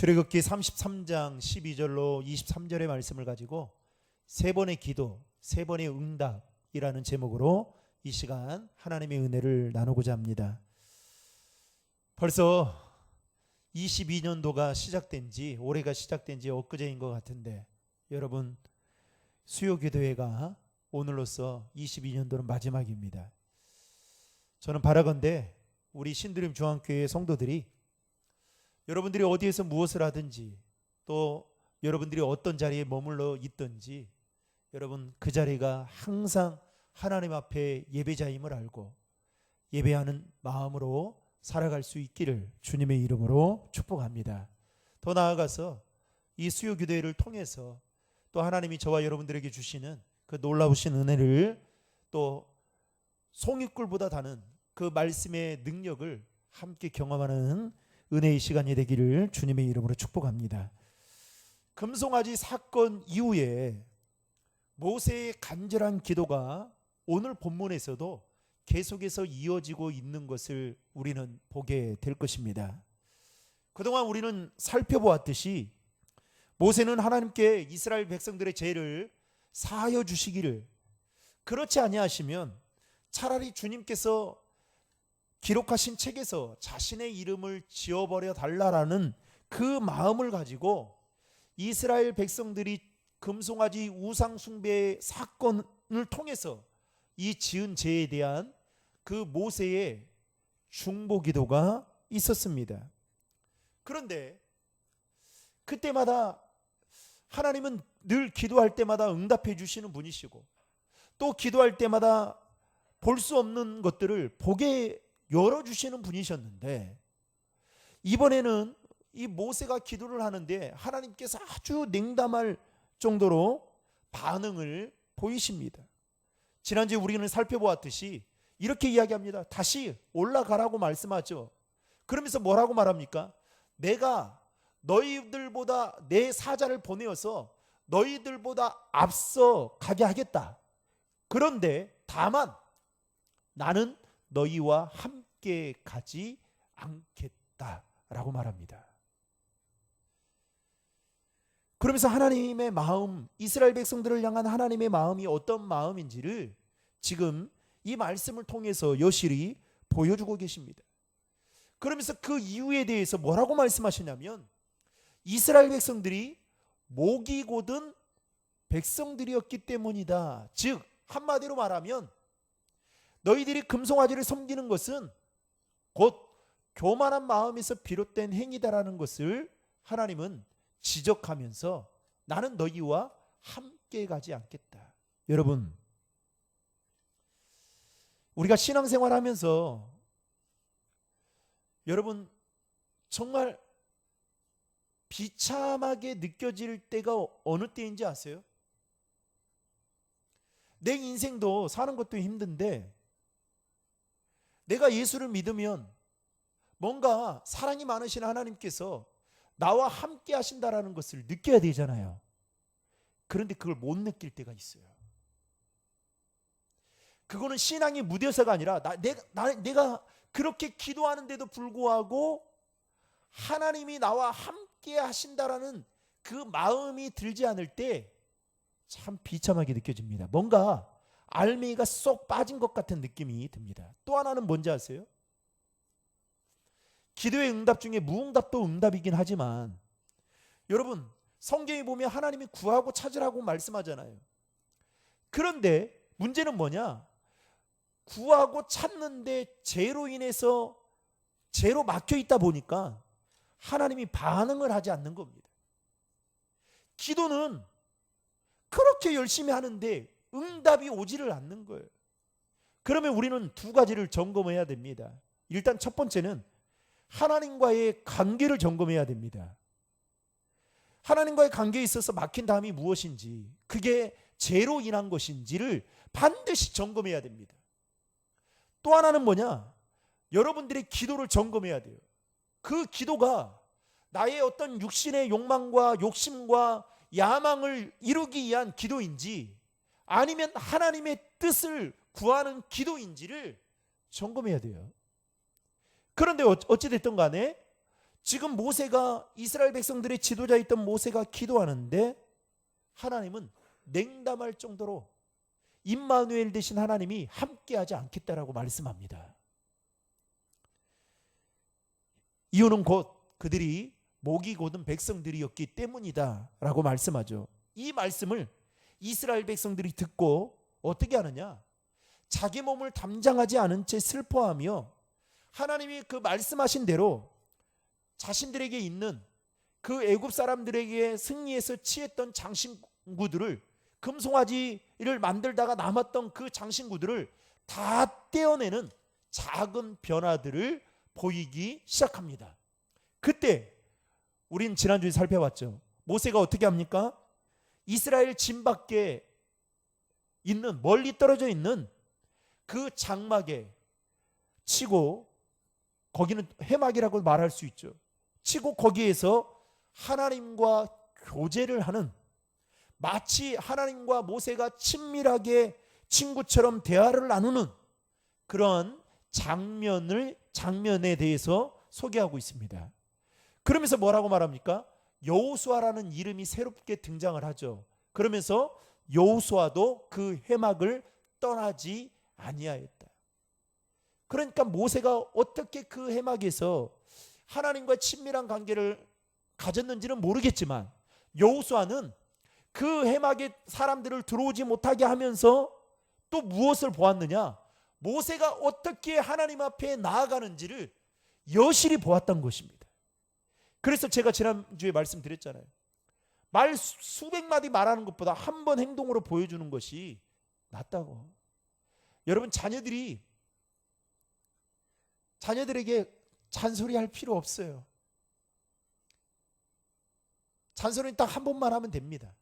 출애굽기 33장 12절로 23절의 말씀을 가지고 세 번의 기도, 세 번의 응답이라는 제목으로 이 시간 하나님의 은혜를 나누고자 합니다. 벌써 22년도가 시작된 지, 올해가 시작된 지 엊그제인 것 같은데, 여러분 수요기도회가 오늘로써 22년도는 마지막입니다. 저는 바라건대 우리 신드림 중앙교회 성도들이 여러분들이 어디에서 무엇을 하든지, 또 여러분들이 어떤 자리에 머물러 있든지, 여러분 그 자리가 항상 하나님 앞에 예배자임을 알고 예배하는 마음으로 살아갈 수 있기를 주님의 이름으로 축복합니다. 더 나아가서 이 수요기도회를 통해서 또 하나님이 저와 여러분들에게 주시는 그 놀라우신 은혜를, 또 송이꿀보다 다른 그 말씀의 능력을 함께 경험하는 은혜의 시간이 되기를 주님의 이름으로 축복합니다. 금송아지 사건 이후에 모세의 간절한 기도가 오늘 본문에서도 계속해서 이어지고 있는 것을 우리는 보게 될 것입니다. 그동안 우리는 살펴보았듯이 모세는 하나님께 이스라엘 백성들의 죄를 사하여 주시기를, 그렇지 아니하시면 차라리 주님께서 기록하신 책에서 자신의 이름을 지워버려 달라라는 그 마음을 가지고 이스라엘 백성들이 금송아지 우상 숭배 사건을 통해서 이 지은 죄에 대한 그 모세의 중보 기도가 있었습니다. 그런데 그때마다 하나님은 늘 기도할 때마다 응답해 주시는 분이시고, 또 기도할 때마다 볼 수 없는 것들을 보게 열어주시는 분이셨는데, 이번에는 이 모세가 기도를 하는데 하나님께서 아주 냉담할 정도로 반응을 보이십니다. 지난주에 우리는 살펴보았듯이 이렇게 이야기합니다. 다시 올라가라고 말씀하죠. 그러면서 뭐라고 말합니까? 내가 너희들보다 내 사자를 보내어서 너희들보다 앞서 가게 하겠다. 그런데 다만 나는 너희와 함께 가지 않겠다라고 말합니다. 그러면서 하나님의 마음, 이스라엘 백성들을 향한 하나님의 마음이 어떤 마음인지를 지금 이 말씀을 통해서 여실히 보여주고 계십니다. 그러면서 그 이유에 대해서 뭐라고 말씀하시냐면, 이스라엘 백성들이 목이 곧은 백성들이었기 때문이다. 즉 한마디로 말하면 너희들이 금송아지를 섬기는 것은 곧 교만한 마음에서 비롯된 행위다라는 것을 하나님은 지적하면서 나는 너희와 함께 가지 않겠다. 여러분, 우리가 신앙생활하면서 여러분 정말 비참하게 느껴질 때가 어느 때인지 아세요? 내 인생도 사는 것도 힘든데 내가 예수를 믿으면 뭔가 사랑이 많으신 하나님께서 나와 함께 하신다라는 것을 느껴야 되잖아요. 그런데 그걸 못 느낄 때가 있어요. 그거는 신앙이 무뎌서가 아니라 내가 그렇게 기도하는데도 불구하고 하나님이 나와 함께 하신다라는 그 마음이 들지 않을 때 참 비참하게 느껴집니다. 뭔가 알맹이가 쏙 빠진 것 같은 느낌이 듭니다. 또 하나는 뭔지 아세요? 기도의 응답 중에 무응답도 응답이긴 하지만, 여러분 성경에 보면 하나님이 구하고 찾으라고 말씀하잖아요. 그런데 문제는 뭐냐? 구하고 찾는데 죄로 인해서 죄로 막혀 있다 보니까 하나님이 반응을 하지 않는 겁니다. 기도는 그렇게 열심히 하는데 응답이 오지를 않는 거예요. 그러면 우리는 두 가지를 점검해야 됩니다. 일단 첫 번째는 하나님과의 관계를 점검해야 됩니다. 하나님과의 관계에 있어서 막힌 담이 무엇인지, 그게 죄로 인한 것인지를 반드시 점검해야 됩니다. 또 하나는 뭐냐? 여러분들의 기도를 점검해야 돼요. 그 기도가 나의 어떤 육신의 욕망과 욕심과 야망을 이루기 위한 기도인지, 아니면 하나님의 뜻을 구하는 기도인지를 점검해야 돼요. 그런데 어찌됐든 간에 지금 모세가 이스라엘 백성들의 지도자였던 모세가 기도하는데 하나님은 냉담할 정도로 임마누엘 되신 하나님이 함께하지 않겠다라고 말씀합니다. 이유는 곧 그들이 목이 곧은 백성들이었기 때문이다라고 말씀하죠. 이 말씀을 이스라엘 백성들이 듣고 어떻게 하느냐? 자기 몸을 담장하지 않은 채 슬퍼하며 하나님이 그 말씀하신 대로 자신들에게 있는 그 애굽 사람들에게 승리해서 취했던 장신구들을, 금송아지를 만들다가 남았던 그 장신구들을 다 떼어내는 작은 변화들을 보이기 시작합니다. 그때 우린 지난주에 살펴봤죠. 모세가 어떻게 합니까? 이스라엘 진 밖에 있는, 멀리 떨어져 있는 그 장막에 치고, 거기는 해막이라고 말할 수 있죠. 치고 거기에서 하나님과 교제를 하는, 마치 하나님과 모세가 친밀하게 친구처럼 대화를 나누는 그런 장면에 대해서 소개하고 있습니다. 그러면서 뭐라고 말합니까? 여호수아라는 이름이 새롭게 등장을 하죠. 그러면서 여호수아도 그 해막을 떠나지 아니하였다. 그러니까 모세가 어떻게 그 해막에서 하나님과 친밀한 관계를 가졌는지는 모르겠지만 여호수아는 그 해막에 사람들을 들어오지 못하게 하면서 또 무엇을 보았느냐? 모세가 어떻게 하나님 앞에 나아가는지를 여실히 보았던 것입니다. 그래서 제가 지난주에 말씀드렸잖아요. 말 수백 마디 말하는 것보다 한 번 행동으로 보여주는 것이 낫다고. 여러분, 자녀들에게 잔소리할 필요 없어요. 잔소리는 딱 한 번만 하면 됩니다.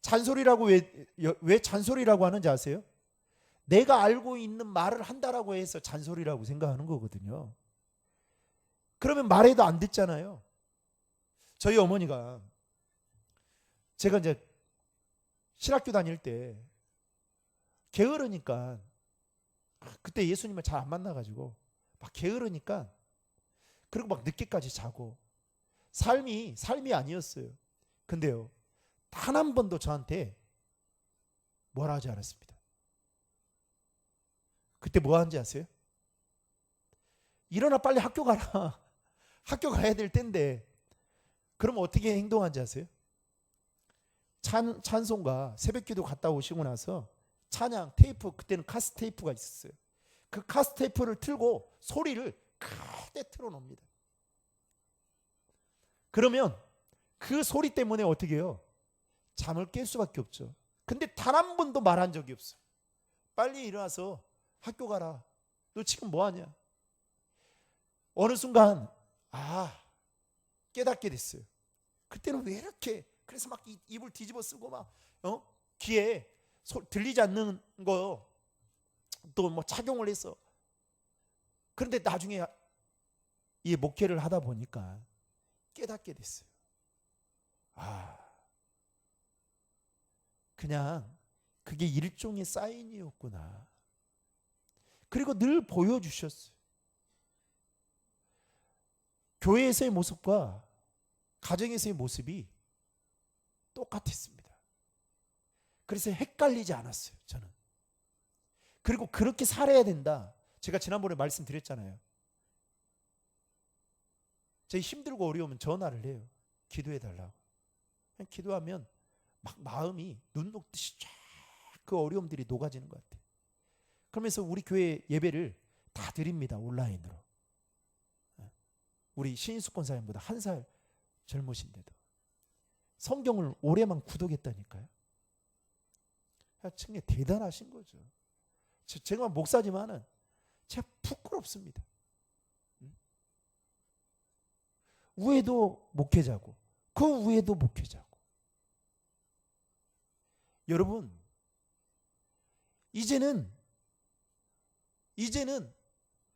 잔소리라고 왜 잔소리라고 하는지 아세요? 내가 알고 있는 말을 한다라고 해서 잔소리라고 생각하는 거거든요. 그러면 말해도 안 듣잖아요. 저희 어머니가, 제가 이제 신학교 다닐 때 게으르니까, 그때 예수님을 잘 안 만나가지고 막 게으르니까, 그리고 막 늦게까지 자고, 삶이 아니었어요. 근데요, 단 한 번도 저한테 뭐라 하지 않았습니다. 그때 뭐 하는지 아세요? 일어나 빨리 학교 가라. 학교 가야 될 텐데. 그럼 어떻게 행동한지 아세요? 찬송가 새벽기도 갔다 오시고 나서 찬양 테이프, 그때는 카스 테이프가 있었어요. 그 카스 테이프를 틀고 소리를 크게 틀어놓습니다. 그러면 그 소리 때문에 어떻게 해요? 잠을 깰 수밖에 없죠. 근데 단 한 번도 말한 적이 없어요. 빨리 일어나서 학교 가라. 너 지금 뭐 하냐? 어느 순간 깨닫게 됐어요. 그때는 왜 이렇게, 그래서 막 입을 뒤집어 쓰고 막 귀에 들리지 않는 거 또 뭐 착용을 했어. 그런데 나중에 이 목회를 하다 보니까 깨닫게 됐어요. 그냥 그게 일종의 사인이었구나. 그리고 늘 보여주셨어요. 교회에서의 모습과 가정에서의 모습이 똑같았습니다. 그래서 헷갈리지 않았어요, 저는. 그리고 그렇게 살아야 된다. 제가 지난번에 말씀드렸잖아요. 저희 힘들고 어려우면 전화를 해요. 기도해달라고. 그냥 기도하면 막 마음이 눈 녹듯이 쫙 그 어려움들이 녹아지는 것 같아요. 그러면서 우리 교회 예배를 다 드립니다, 온라인으로. 우리 신인숙 권사님보다 1살 젊으신데도 성경을 올해만 구독했다니까요. 정말 대단하신 거죠. 제가 목사지만은 제가 부끄럽습니다. 위에도 목회자고 그 위에도 목회자고. 여러분, 이제는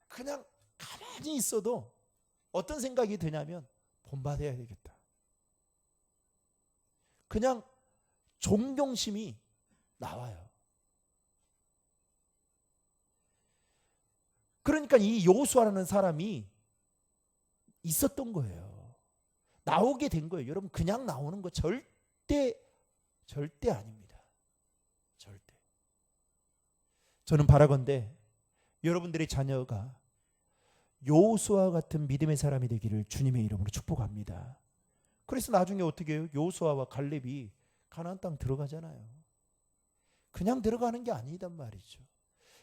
그냥 가만히 있어도 어떤 생각이 드냐면 본받아야 되겠다. 그냥 존경심이 나와요. 그러니까 이 여호수아라는 사람이 있었던 거예요. 나오게 된 거예요. 여러분, 그냥 나오는 거 절대 아닙니다. 절대. 저는 바라건대 여러분들의 자녀가 여호수아와 같은 믿음의 사람이 되기를 주님의 이름으로 축복합니다. 그래서 나중에 어떻게 해요? 여호수아와 갈렙이 가나안 땅 들어가잖아요. 그냥 들어가는 게 아니단 말이죠.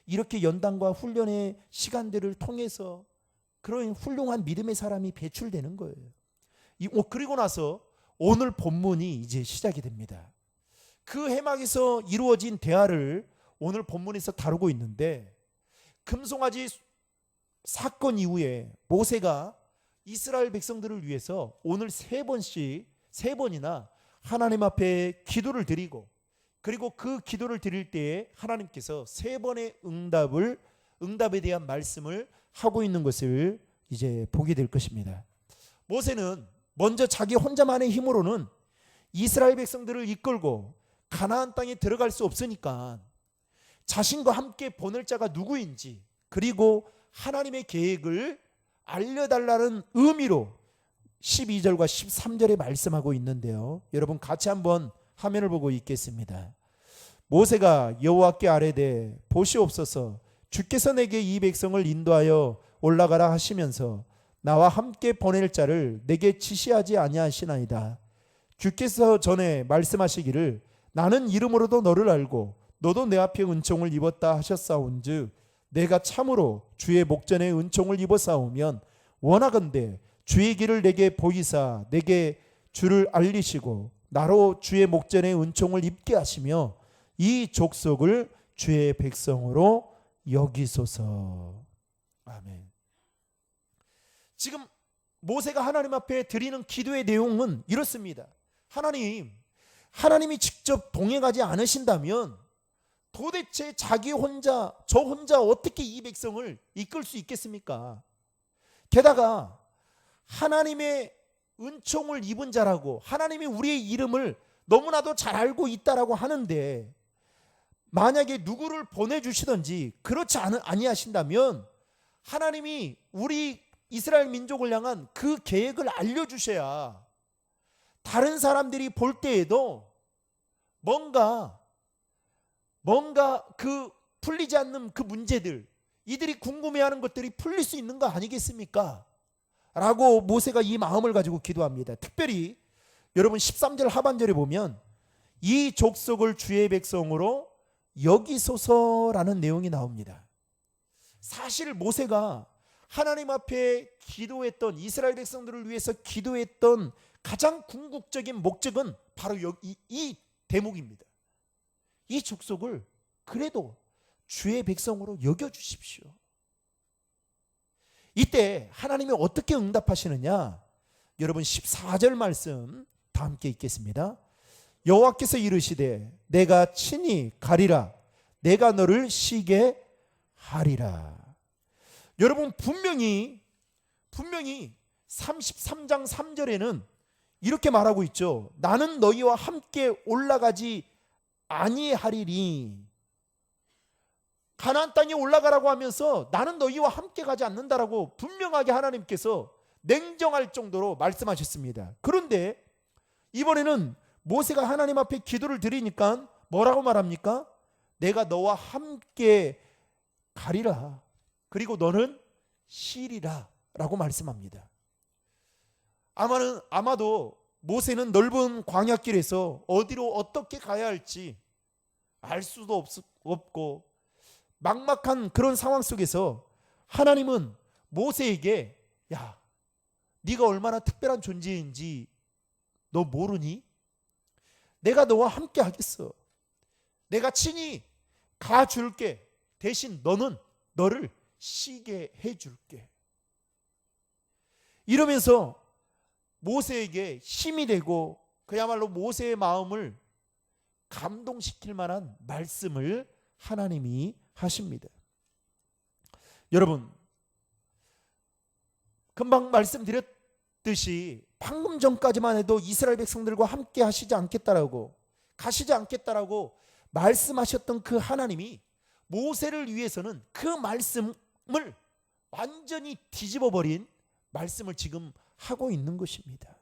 이렇게 연단과 훈련의 시간들을 통해서 그런 훌륭한 믿음의 사람이 배출되는 거예요. 그리고 나서 오늘 본문이 이제 시작이 됩니다. 그 해막에서 이루어진 대화를 오늘 본문에서 다루고 있는데, 금송아지 사건 이후에 모세가 이스라엘 백성들을 위해서 오늘 세 번이나 하나님 앞에 기도를 드리고, 그리고 그 기도를 드릴 때에 하나님께서 세 번의 응답에 대한 말씀을 하고 있는 것을 이제 보게 될 것입니다. 모세는 먼저 자기 혼자만의 힘으로는 이스라엘 백성들을 이끌고 가나안 땅에 들어갈 수 없으니까 자신과 함께 보낼 자가 누구인지, 그리고 하나님의 계획을 알려달라는 의미로 12절과 13절에 말씀하고 있는데요. 여러분 같이 한번 화면을 보고 읽겠습니다. 모세가 여호와께 아뢰되 보시옵소서, 주께서 내게 이 백성을 인도하여 올라가라 하시면서 나와 함께 보낼 자를 내게 지시하지 아니하시나이다. 주께서 전에 말씀하시기를 나는 이름으로도 너를 알고 너도 내 앞에 은총을 입었다 하셨사온즉 내가 참으로 주의 목전에 은총을 입었사오면 원하건대 주의 길을 내게 보이사 내게 주를 알리시고 나로 주의 목전에 은총을 입게 하시며 이 족속을 주의 백성으로 여기소서. 아멘. 지금 모세가 하나님 앞에 드리는 기도의 내용은 이렇습니다. 하나님이 직접 동행하지 않으신다면 도대체 저 혼자 어떻게 이 백성을 이끌 수 있겠습니까? 게다가 하나님의 은총을 입은 자라고, 하나님이 우리의 이름을 너무나도 잘 알고 있다라고 하는데, 만약에 누구를 보내주시든지 그렇지 아니하신다면 하나님이 우리 이스라엘 민족을 향한 그 계획을 알려주셔야 다른 사람들이 볼 때에도 뭔가 그 풀리지 않는 그 문제들, 이들이 궁금해하는 것들이 풀릴 수 있는 거 아니겠습니까? 라고 모세가 이 마음을 가지고 기도합니다. 특별히 여러분 13절 하반절에 보면 이 족속을 주의 백성으로 여기소서라는 내용이 나옵니다. 사실 모세가 하나님 앞에 기도했던, 이스라엘 백성들을 위해서 기도했던 가장 궁극적인 목적은 바로 이 대목입니다. 이 족속을 그래도 주의 백성으로 여겨주십시오. 이때 하나님이 어떻게 응답하시느냐? 여러분 14절 말씀 다 함께 읽겠습니다. 여호와께서 이르시되 내가 친히 가리라, 내가 너를 쉬게 하리라. 여러분 분명히 33장 3절에는 이렇게 말하고 있죠. 나는 너희와 함께 올라가지 아니하리니. 가나안 땅에 올라가라고 하면서 나는 너희와 함께 가지 않는다라고 분명하게 하나님께서 냉정할 정도로 말씀하셨습니다. 그런데 이번에는 모세가 하나님 앞에 기도를 드리니까 뭐라고 말합니까? 내가 너와 함께 가리라, 그리고 너는 쉬리라 라고 말씀합니다. 아마도 모세는 넓은 광야길에서 어디로 어떻게 가야 할지 알 수도 없고 막막한 그런 상황 속에서 하나님은 모세에게 야, 네가 얼마나 특별한 존재인지 너 모르니? 내가 너와 함께 하겠어. 내가 친히 가줄게. 대신 너를 쉬게 해줄게. 이러면서 모세에게 힘이 되고 그야말로 모세의 마음을 감동시킬 만한 말씀을 하나님이 하십니다. 여러분, 금방 말씀드렸듯이 방금 전까지만 해도 이스라엘 백성들과 함께 가시지 않겠다라고 말씀하셨던 그 하나님이 모세를 위해서는 그 말씀을 완전히 뒤집어버린 말씀을 지금 하고 있는 것입니다.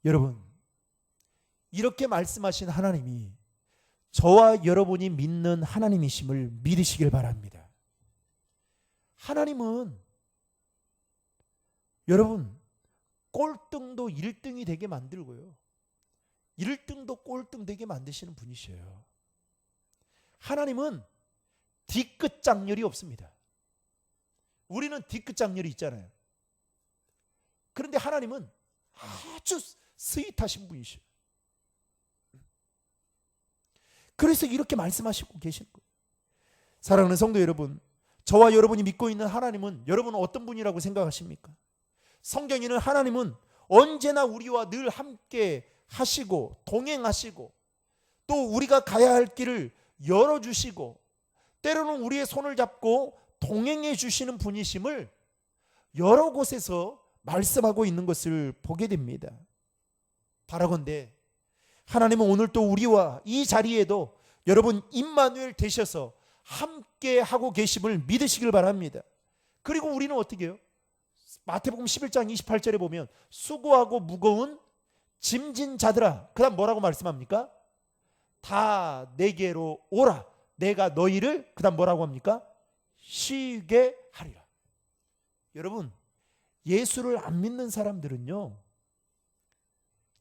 여러분, 이렇게 말씀하신 하나님이 저와 여러분이 믿는 하나님이심을 믿으시길 바랍니다. 하나님은 여러분 꼴등도 1등이 되게 만들고요, 1등도 꼴등 되게 만드시는 분이셔요. 하나님은 뒤끝 장렬이 없습니다. 우리는 뒤끝 장렬이 있잖아요. 그런데 하나님은 아주 스윗하신 분이셔요. 그래서 이렇게 말씀하시고 계시는 거예요. 사랑하는 성도 여러분, 저와 여러분이 믿고 있는 하나님은 여러분은 어떤 분이라고 생각하십니까? 성경에는 하나님은 언제나 우리와 늘 함께 하시고 동행하시고 또 우리가 가야 할 길을 열어주시고 때로는 우리의 손을 잡고 동행해 주시는 분이심을 여러 곳에서 말씀하고 있는 것을 보게 됩니다. 바라건대 하나님은 오늘 또 우리와 이 자리에도 여러분 임마누엘 되셔서 함께 하고 계심을 믿으시길 바랍니다. 그리고 우리는 어떻게 해요? 마태복음 11장 28절에 보면 수고하고 무거운 짐진 자들아, 그 다음 뭐라고 말씀합니까? 다 내게로 오라, 내가 너희를 그 다음 뭐라고 합니까? 쉬게 하리라. 여러분, 예수를 안 믿는 사람들은요,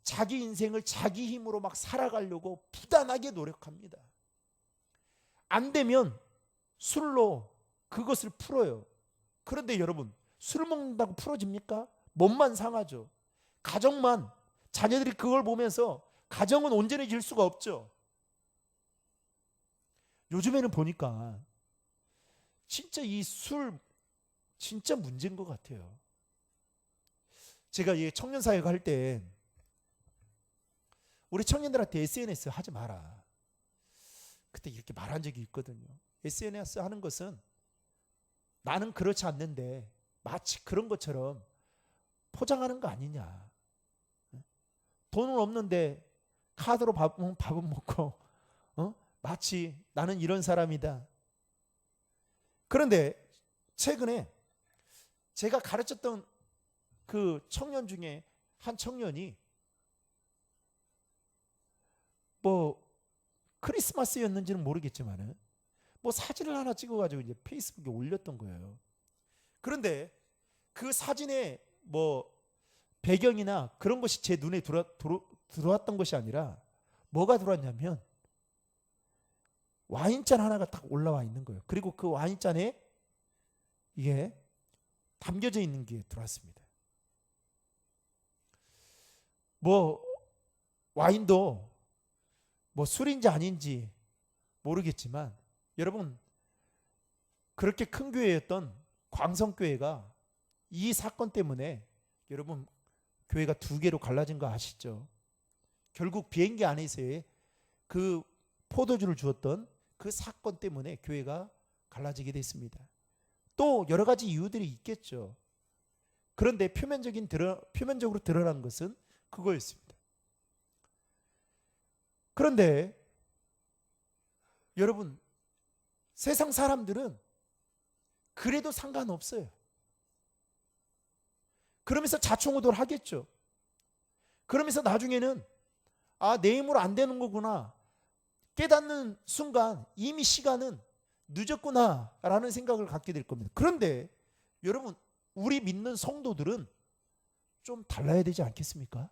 자기 인생을 자기 힘으로 막 살아가려고 부단하게 노력합니다. 안 되면 술로 그것을 풀어요. 그런데 여러분, 술 먹는다고 풀어집니까? 몸만 상하죠. 가정만, 자녀들이 그걸 보면서 가정은 온전해질 수가 없죠. 요즘에는 보니까 진짜 이 술 진짜 문제인 것 같아요. 제가 이 청년사역 할 때 우리 청년들한테 SNS 하지 마라, 그때 이렇게 말한 적이 있거든요. SNS 하는 것은 나는 그렇지 않는데 마치 그런 것처럼 포장하는 거 아니냐. 돈은 없는데 카드로 밥은 먹고 마치 나는 이런 사람이다. 그런데 최근에 제가 가르쳤던 그 청년 중에 한 청년이 뭐 크리스마스였는지는 모르겠지만은 뭐 사진을 하나 찍어가지고 이제 페이스북에 올렸던 거예요. 그런데 그 사진에 뭐 배경이나 그런 것이 제 눈에 들어왔던 것이 아니라 뭐가 들어왔냐면 와인잔 하나가 딱 올라와 있는 거예요. 그리고 그 와인잔에 이게 담겨져 있는 게 들어왔습니다. 뭐 와인도 뭐 술인지 아닌지 모르겠지만 여러분, 그렇게 큰 교회였던 광성교회가 이 사건 때문에 여러분 교회가 2개로 갈라진 거 아시죠? 결국 비행기 안에서의 그 포도주를 주었던 그 사건 때문에 교회가 갈라지게 됐습니다. 또 여러 가지 이유들이 있겠죠. 그런데 표면적으로 드러난 것은 그거였습니다. 그런데 여러분, 세상 사람들은 그래도 상관없어요. 그러면서 자충우돌 하겠죠. 그러면서 나중에는 내 힘으로 안 되는 거구나 깨닫는 순간 이미 시간은 늦었구나 라는 생각을 갖게 될 겁니다. 그런데 여러분, 우리 믿는 성도들은 좀 달라야 되지 않겠습니까?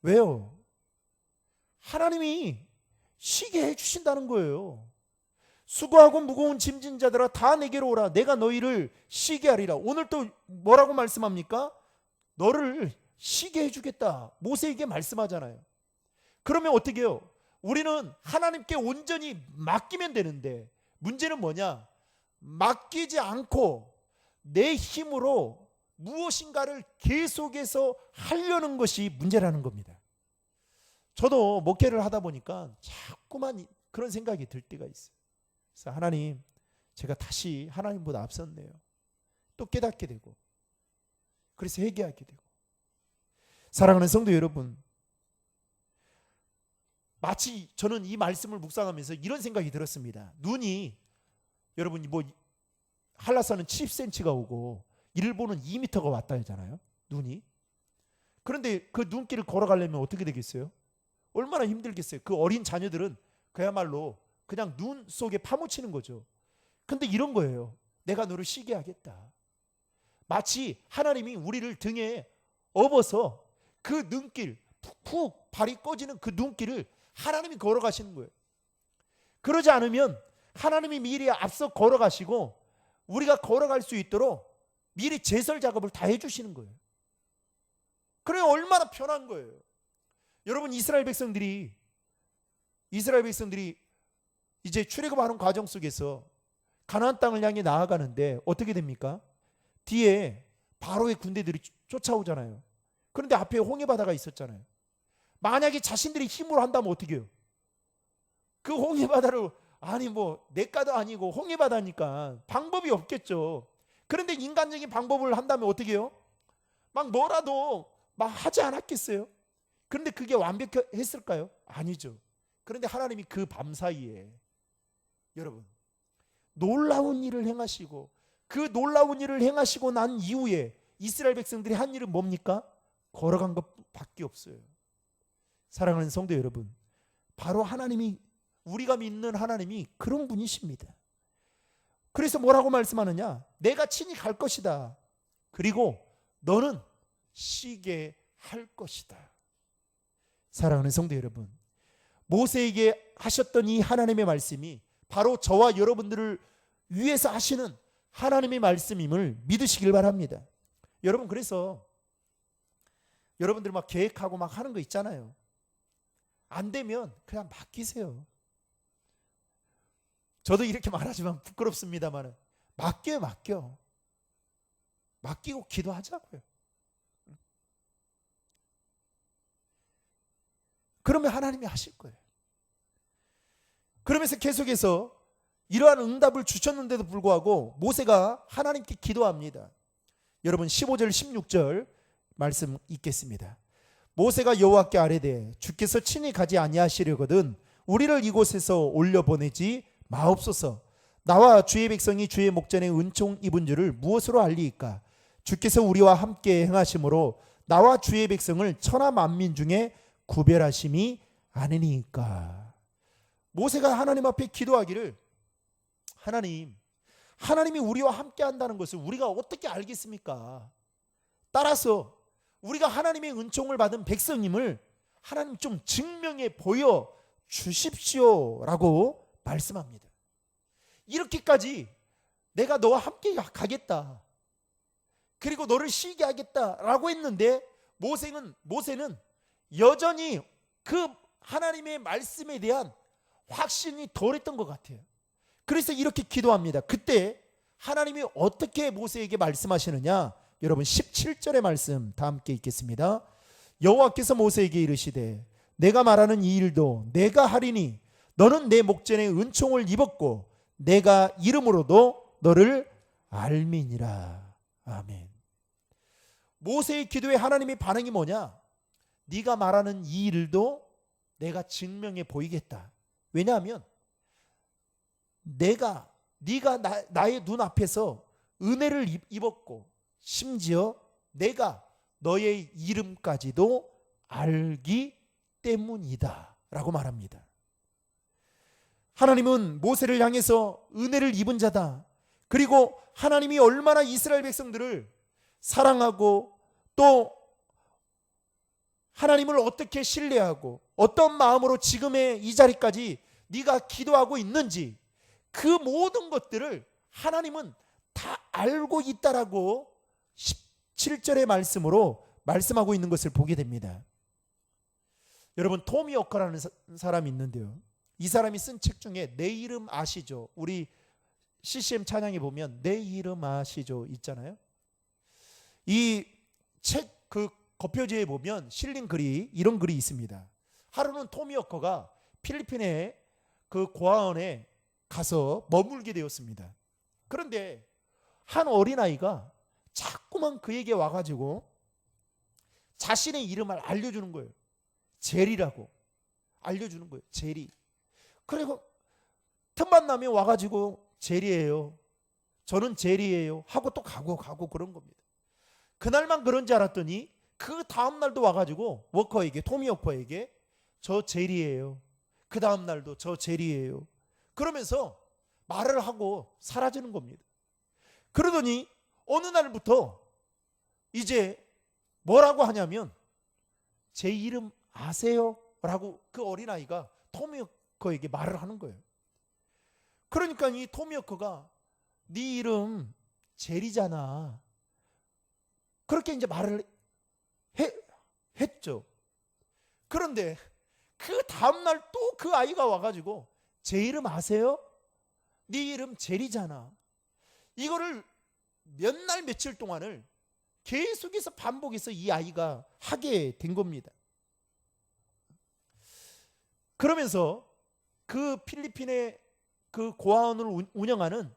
왜요? 하나님이 쉬게 해주신다는 거예요. 수고하고 무거운 짐진 자들아 다 내게로 오라, 내가 너희를 쉬게 하리라. 오늘 또 뭐라고 말씀합니까? 너를 쉬게 해주겠다, 모세에게 말씀하잖아요. 그러면 어떻게 해요? 우리는 하나님께 온전히 맡기면 되는데 문제는 뭐냐? 맡기지 않고 내 힘으로 무엇인가를 계속해서 하려는 것이 문제라는 겁니다. 저도 목회를 하다 보니까 자꾸만 그런 생각이 들 때가 있어요. 그래서 하나님, 제가 다시 하나님보다 앞섰네요. 또 깨닫게 되고, 그래서 회개하게 되고. 사랑하는 성도 여러분, 마치 저는 이 말씀을 묵상하면서 이런 생각이 들었습니다. 눈이, 여러분이 뭐 한라산은 70cm가 오고 일본은 2m가 왔다 하잖아요. 눈이. 그런데 그 눈길을 걸어가려면 어떻게 되겠어요? 얼마나 힘들겠어요. 그 어린 자녀들은 그야말로 그냥 눈 속에 파묻히는 거죠. 근데 이런 거예요. 내가 너를 쉬게 하겠다. 마치 하나님이 우리를 등에 업어서 그 눈길, 푹푹 발이 꺼지는 그 눈길을 하나님이 걸어가시는 거예요. 그러지 않으면 하나님이 미리 앞서 걸어가시고 우리가 걸어갈 수 있도록 미리 제설 작업을 다 해주시는 거예요. 그래 얼마나 편한 거예요. 여러분 이스라엘 백성들이 이제 출애굽하는 과정 속에서 가나안 땅을 향해 나아가는데 어떻게 됩니까? 뒤에 바로의 군대들이 쫓아오잖아요. 그런데 앞에 홍해바다가 있었잖아요. 만약에 자신들이 힘으로 한다면 어떻게 해요? 그 홍해바다를 아니 뭐 내과도 아니고 홍해바다니까 방법이 없겠죠. 그런데 인간적인 방법을 한다면 어떻게 해요? 막 뭐라도 막 하지 않았겠어요? 그런데 그게 완벽했을까요? 아니죠. 그런데 하나님이 그 밤사이에 여러분 놀라운 일을 행하시고 그 놀라운 일을 행하시고 난 이후에 이스라엘 백성들이 한 일은 뭡니까? 걸어간 것밖에 없어요. 사랑하는 성도 여러분, 바로 하나님이 우리가 믿는 하나님이 그런 분이십니다. 그래서 뭐라고 말씀하느냐? 내가 친히 갈 것이다. 그리고 너는 쉬게 할 것이다. 사랑하는 성도 여러분, 모세에게 하셨던 이 하나님의 말씀이 바로 저와 여러분들을 위해서 하시는 하나님의 말씀임을 믿으시길 바랍니다. 여러분 그래서 여러분들 막 계획하고 막 하는 거 있잖아요. 안 되면 그냥 맡기세요. 저도 이렇게 말하지만 부끄럽습니다만 맡겨. 맡기고 기도하자고요. 그러면 하나님이 하실 거예요. 그러면서 계속해서 이러한 응답을 주셨는데도 불구하고 모세가 하나님께 기도합니다. 여러분 15절 16절 말씀 읽겠습니다. 모세가 여호와께 아뢰되 주께서 친히 가지 아니하시려거든 우리를 이곳에서 올려보내지 마옵소서. 나와 주의 백성이 주의 목전에 은총 입은 줄을 무엇으로 알리이까? 주께서 우리와 함께 행하심으로 나와 주의 백성을 천하 만민 중에 구별하심이 아니니까. 모세가 하나님 앞에 기도하기를 하나님이 우리와 함께 한다는 것을 우리가 어떻게 알겠습니까? 따라서 우리가 하나님의 은총을 받은 백성임을 하나님 좀 증명해 보여 주십시오라고 말씀합니다. 이렇게까지 내가 너와 함께 가겠다. 그리고 너를 쉬게 하겠다라고 했는데 모세는 여전히 그 하나님의 말씀에 대한 확신이 덜했던 것 같아요. 그래서 이렇게 기도합니다. 그때 하나님이 어떻게 모세에게 말씀하시느냐? 여러분 17절의 말씀 다 함께 읽겠습니다. 여호와께서 모세에게 이르시되 내가 말하는 이 일도 내가 하리니 너는 내 목전에 은총을 입었고 내가 이름으로도 너를 알미니라. 아멘. 모세의 기도에 하나님의 반응이 뭐냐? 네가 말하는 이 일도 내가 증명해 보이겠다. 왜냐하면 네가 나의 눈앞에서 은혜를 입었고 심지어 내가 너의 이름까지도 알기 때문이다 라고 말합니다. 하나님은 모세를 향해서 은혜를 입은 자다. 그리고 하나님이 얼마나 이스라엘 백성들을 사랑하고 또 하나님을 어떻게 신뢰하고 어떤 마음으로 지금의 이 자리까지 네가 기도하고 있는지 그 모든 것들을 하나님은 다 알고 있다라고 17절의 말씀으로 말씀하고 있는 것을 보게 됩니다. 여러분 토미 어커라는 사람이 있는데요. 이 사람이 쓴 책 중에 내 이름 아시죠? 우리 CCM 찬양에 보면 내 이름 아시죠 있잖아요. 이 책 그 겉표지에 보면 실린 글이 이런 글이 있습니다. 하루는 토미 어커가 필리핀의 그 고아원에 가서 머물게 되었습니다. 그런데 한 어린아이가 자꾸만 그에게 와가지고 자신의 이름을 알려주는 거예요. 제리라고 알려주는 거예요. 제리. 그리고 틈만 나면 와가지고 제리예요. 저는 제리예요 하고 또 가고 그런 겁니다. 그날만 그런지 알았더니 그 다음날도 와가지고 토미 워커에게 저 제리예요, 그 다음날도 저 제리예요 그러면서 말을 하고 사라지는 겁니다. 그러더니 어느 날부터 이제 뭐라고 하냐면 제 이름 아세요? 라고 그 어린아이가 토미 워커에게 말을 하는 거예요. 그러니까 이 토미 워커가 네 이름 제리잖아, 그렇게 이제 말을 했죠. 그런데 그 다음날 또 그 아이가 와가지고 제 이름 아세요? 네 이름 제리잖아. 이거를 몇 날 며칠 동안을 계속해서 반복해서 이 아이가 하게 된 겁니다. 그러면서 그 필리핀의 그 고아원을 운영하는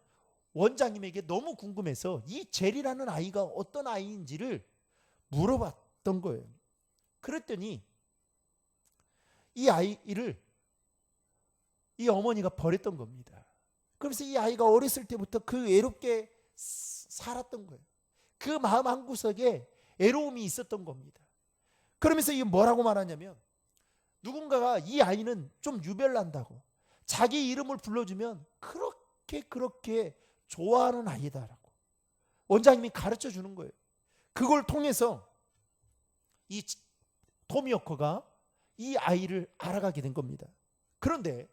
원장님에게 너무 궁금해서 이 제리라는 아이가 어떤 아이인지를 물어봤던 거예요. 그랬더니 이 아이를 이 어머니가 버렸던 겁니다. 그래서 이 아이가 어렸을 때부터 그 외롭게 살았던 거예요. 그 마음 한구석에 애로움이 있었던 겁니다. 그러면서 이게 뭐라고 말하냐면 누군가가 이 아이는 좀 유별난다고 자기 이름을 불러주면 그렇게 좋아하는 아이다라고 원장님이 가르쳐 주는 거예요. 그걸 통해서 이 토미 워커가 이 아이를 알아가게 된 겁니다. 그런데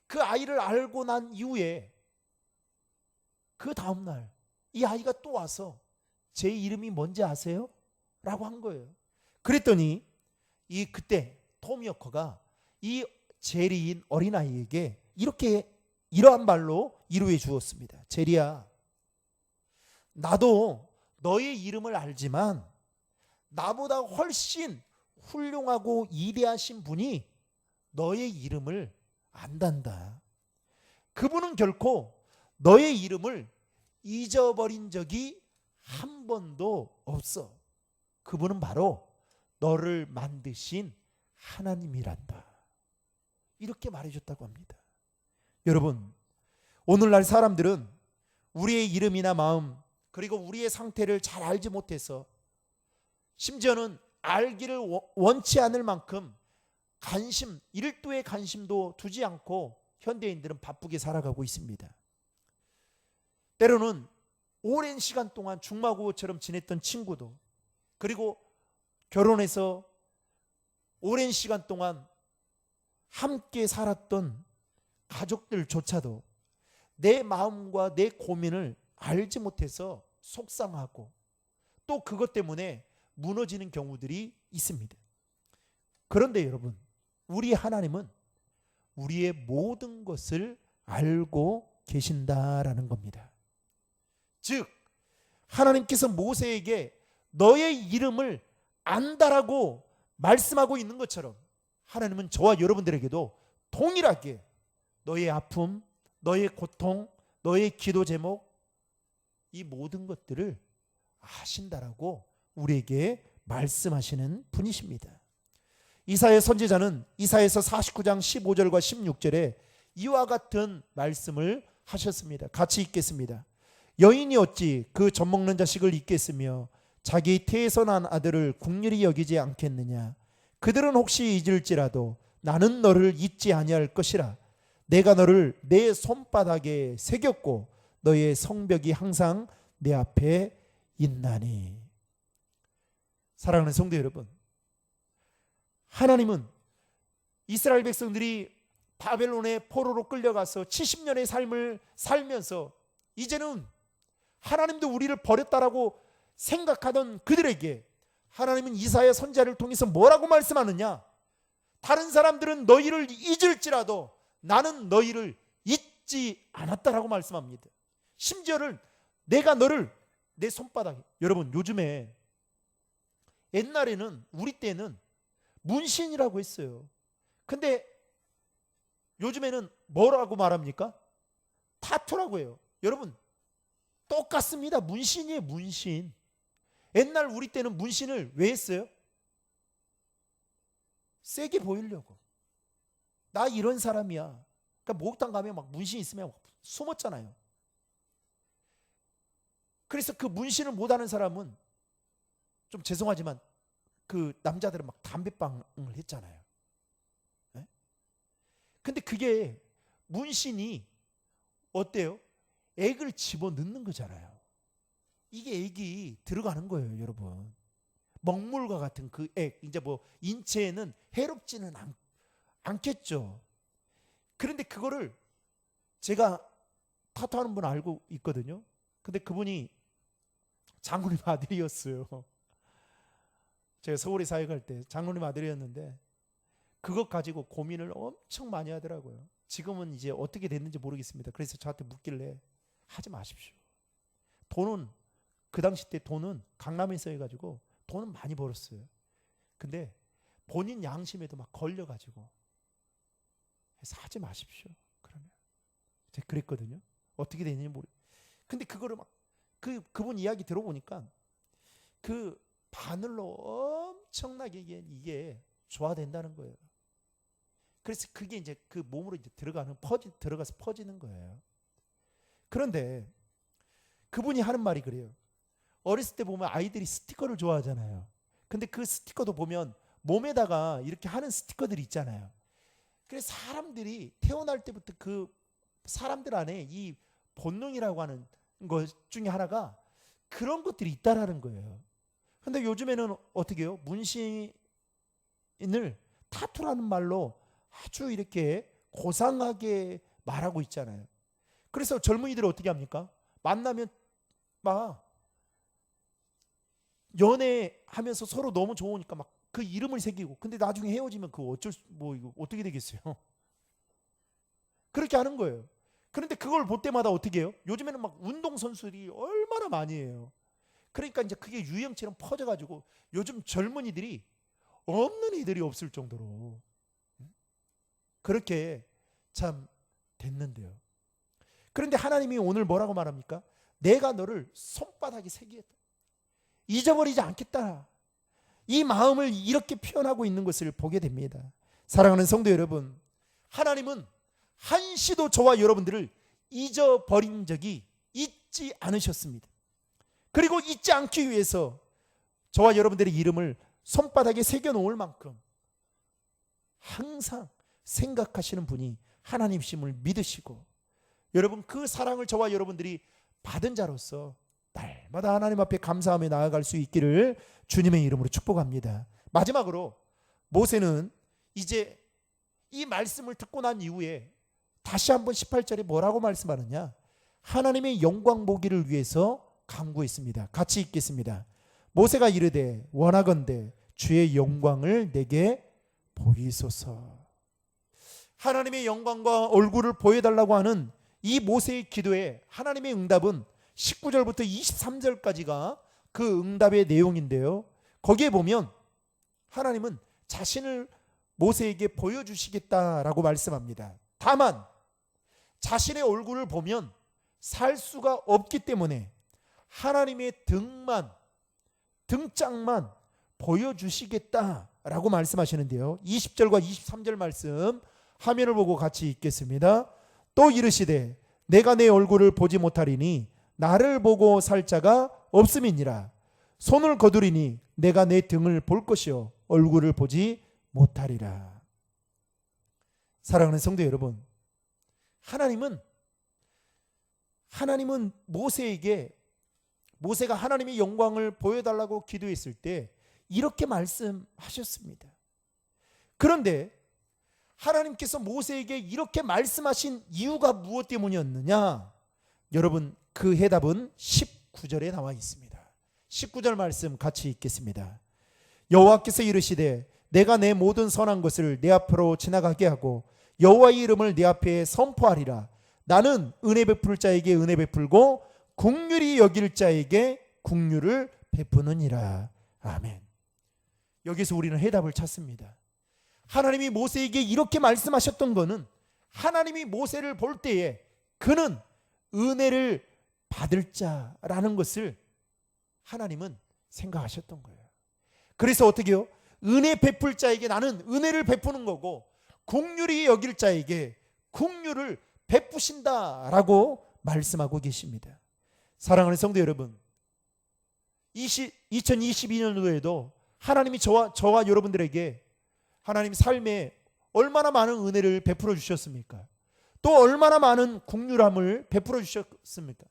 그 아이를 알고 난 이후에 그 다음날 이 아이가 또 와서 제 이름이 뭔지 아세요? 라고 한 거예요. 그랬더니 그때 토미 워커가 이 제리인 어린아이에게 이러한 말로 위로해 주었습니다. 제리야, 나도 너의 이름을 알지만 나보다 훨씬 훌륭하고 위대하신 분이 너의 이름을 안단다. 그분은 결코 너의 이름을 잊어버린 적이 한 번도 없어. 그분은 바로 너를 만드신 하나님이란다. 이렇게 말해줬다고 합니다. 여러분, 오늘날 사람들은 우리의 이름이나 마음 그리고 우리의 상태를 잘 알지 못해서 심지어는 알기를 원치 않을 만큼 일도의 관심도 두지 않고 현대인들은 바쁘게 살아가고 있습니다. 때로는 오랜 시간 동안 중마고우처럼 지냈던 친구도 그리고 결혼해서 오랜 시간 동안 함께 살았던 가족들조차도 내 마음과 내 고민을 알지 못해서 속상하고 또 그것 때문에 무너지는 경우들이 있습니다. 그런데 여러분, 우리 하나님은 우리의 모든 것을 알고 계신다라는 겁니다. 즉 하나님께서 모세에게 너의 이름을 안다라고 말씀하고 있는 것처럼 하나님은 저와 여러분들에게도 동일하게 너의 아픔, 너의 고통, 너의 기도 제목 이 모든 것들을 아신다라고 우리에게 말씀하시는 분이십니다. 이사야 선지자는 이사야서 49장 15절과 16절에 이와 같은 말씀을 하셨습니다. 같이 읽겠습니다. 여인이 어찌 그 젖먹는 자식을 잊겠으며 자기 태에서 난 아들을 긍휼히 여기지 않겠느냐. 그들은 혹시 잊을지라도 나는 너를 잊지 아니할 것이라. 내가 너를 내 손바닥에 새겼고 너의 성벽이 항상 내 앞에 있나니. 사랑하는 성도 여러분, 하나님은 이스라엘 백성들이 바벨론의 포로로 끌려가서 70년의 삶을 살면서 이제는 하나님도 우리를 버렸다라고 생각하던 그들에게 하나님은 이사야 선지자를 통해서 뭐라고 말씀하느냐? 다른 사람들은 너희를 잊을지라도 나는 너희를 잊지 않았다라고 말씀합니다. 심지어는 내가 너를 내 손바닥에, 여러분 요즘에 옛날에는 우리 때는 문신이라고 했어요. 근데 요즘에는 뭐라고 말합니까? 타투라고 해요. 여러분 똑같습니다. 문신이에요. 문신. 옛날 우리 때는 문신을 왜 했어요? 세게 보이려고. 나 이런 사람이야. 그러니까 목욕탕 가면 막 문신 있으면 막 숨었잖아요. 그래서 그 문신을 못하는 사람은 좀 죄송하지만 그 남자들은 막 담배빵을 했잖아요. 네? 근데 그게 문신이 어때요? 액을 집어넣는 거잖아요. 이게 액이 들어가는 거예요, 여러분. 먹물과 같은 그 액, 이제 뭐 인체에는 해롭지는 않겠죠. 그런데 그거를 제가 타투하는 분 알고 있거든요. 근데 그분이 장로님 아들이었어요. 제가 서울에 사역할 때 장로님 아들이었는데 그것 가지고 고민을 엄청 많이 하더라고요. 지금은 이제 어떻게 됐는지 모르겠습니다. 그래서 저한테 묻길래 하지 마십시오. 돈은 그 당시 때 돈은 강남에서 해가지고 돈은 많이 벌었어요. 근데 본인 양심에도 막 걸려가지고 해서 하지 마십시오. 그러면 제가 그랬거든요. 어떻게 됐는지 모르. 근데 그거를 막 그분 이야기 들어보니까 그 바늘로 엄청나게 이게 조화된다는 거예요. 그래서 그게 이제 그 몸으로 이제 들어가서 퍼지는 거예요. 그런데 그분이 하는 말이 그래요. 어렸을 때 보면 아이들이 스티커를 좋아하잖아요. 근데 그 스티커도 보면 몸에다가 이렇게 하는 스티커들이 있잖아요. 그래서 사람들이 태어날 때부터 그 사람들 안에 이 본능이라고 하는 것 중에 하나가 그런 것들이 있다라는 거예요. 근데 요즘에는 어떻게 해요? 문신을 타투라는 말로 아주 이렇게 고상하게 말하고 있잖아요. 그래서 젊은이들은 어떻게 합니까? 만나면 막 연애하면서 서로 너무 좋으니까 막 그 이름을 새기고, 근데 나중에 헤어지면 그 이거 어떻게 되겠어요? 그렇게 하는 거예요. 그런데 그걸 볼 때마다 어떻게 해요? 요즘에는 막 운동선수들이 얼마나 많이 해요. 그러니까 이제 그게 유행처럼 퍼져가지고 요즘 젊은이들이 없는 이들이 없을 정도로 그렇게 참 됐는데요. 그런데 하나님이 오늘 뭐라고 말합니까? 내가 너를 손바닥에 새기겠다. 잊어버리지 않겠다. 이 마음을 이렇게 표현하고 있는 것을 보게 됩니다. 사랑하는 성도 여러분, 하나님은 한시도 저와 여러분들을 잊어버린 적이 있지 않으셨습니다. 그리고 잊지 않기 위해서 저와 여러분들의 이름을 손바닥에 새겨놓을 만큼 항상 생각하시는 분이 하나님이심을 믿으시고, 여러분 그 사랑을 저와 여러분들이 받은 자로서 날마다 하나님 앞에 감사하며 나아갈 수 있기를 주님의 이름으로 축복합니다. 마지막으로 모세는 이제 이 말씀을 듣고 난 이후에 다시 한번 18절에 뭐라고 말씀하느냐? 하나님의 영광 보기를 위해서 간구했습니다. 같이 읽겠습니다. 모세가 이르되 원하건대 주의 영광을 내게 보이소서. 하나님의 영광과 얼굴을 보여달라고 하는 이 모세의 기도에 하나님의 응답은 19절부터 23절까지가 그 응답의 내용인데요. 거기에 보면 하나님은 자신을 모세에게 보여주시겠다라고 말씀합니다. 다만 자신의 얼굴을 보면 살 수가 없기 때문에 하나님의 등짝만 보여주시겠다라고 말씀하시는데요. 20절과 23절 말씀 화면을 보고 같이 읽겠습니다. 또 이르시되 내가 내 얼굴을 보지 못하리니 나를 보고 살 자가 없음이니라. 손을 거두리니 내가 내 등을 볼 것이요 얼굴을 보지 못하리라. 사랑하는 성도 여러분, 하나님은 모세가 하나님의 영광을 보여달라고 기도했을 때 이렇게 말씀하셨습니다. 그런데 하나님께서 모세에게 이렇게 말씀하신 이유가 무엇 때문이었느냐? 여러분 그 해답은 19절에 나와 있습니다. 19절 말씀 같이 읽겠습니다. 여호와께서 이르시되 내가 내 모든 선한 것을 내 앞으로 지나가게 하고 여호와의 이름을 내 앞에 선포하리라. 나는 은혜 베풀 자에게 은혜 베풀고 긍휼히 여길 자에게 긍휼을 베푸느니라. 아멘. 여기서 우리는 해답을 찾습니다. 하나님이 모세에게 이렇게 말씀하셨던 것은 하나님이 모세를 볼 때에 그는 은혜를 받을 자라는 것을 하나님은 생각하셨던 거예요. 그래서 어떻게 해요? 은혜 베풀 자에게 나는 은혜를 베푸는 거고 긍휼히 여길 자에게 긍휼을 베푸신다라고 말씀하고 계십니다. 사랑하는 성도 여러분, 2022년도에도 하나님이 저와 여러분들에게 하나님 삶에 얼마나 많은 은혜를 베풀어 주셨습니까? 또 얼마나 많은 긍휼함을 베풀어 주셨습니까?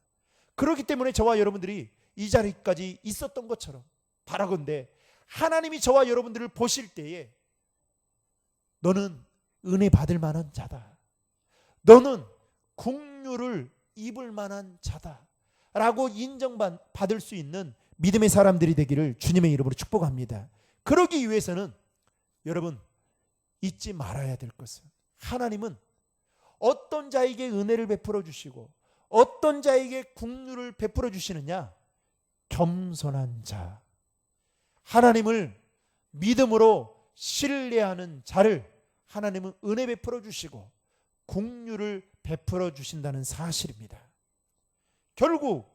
그렇기 때문에 저와 여러분들이 이 자리까지 있었던 것처럼 바라건대 하나님이 저와 여러분들을 보실 때에 너는 은혜 받을 만한 자다, 너는 긍휼을 입을 만한 자다 라고 인정받을 수 있는 믿음의 사람들이 되기를 주님의 이름으로 축복합니다. 그러기 위해서는 여러분 잊지 말아야 될 것은, 하나님은 어떤 자에게 은혜를 베풀어 주시고 어떤 자에게 긍휼을 베풀어 주시느냐? 겸손한 자, 하나님을 믿음으로 신뢰하는 자를 하나님은 은혜 베풀어 주시고 긍휼을 베풀어 주신다는 사실입니다. 결국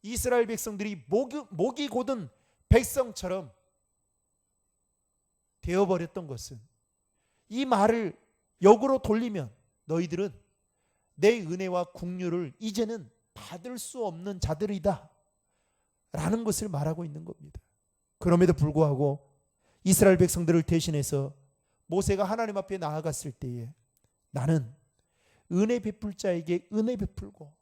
이스라엘 백성들이 목이 곧은 백성처럼 되어버렸던 것은, 이 말을 역으로 돌리면 너희들은 내 은혜와 긍휼을 이제는 받을 수 없는 자들이다 라는 것을 말하고 있는 겁니다. 그럼에도 불구하고 이스라엘 백성들을 대신해서 모세가 하나님 앞에 나아갔을 때에 나는 은혜 베풀 자에게 은혜 베풀고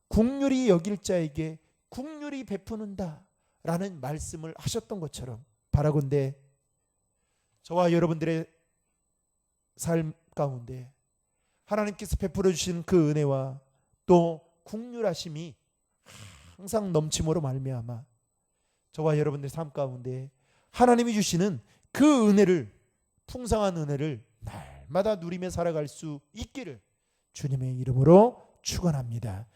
긍휼히 여길 자에게 긍휼히 베푸는다 라는 말씀을 하셨던 것처럼 바라건대 저와 여러분들의 삶 가운데 하나님께서 베풀어 주신 그 은혜와 또 긍휼하심이 항상 넘침으로 말미암아 저와 여러분들의 삶 가운데 하나님이 주시는 그 은혜를, 풍성한 은혜를 날마다 누리며 살아갈 수 있기를 주님의 이름으로 축원합니다.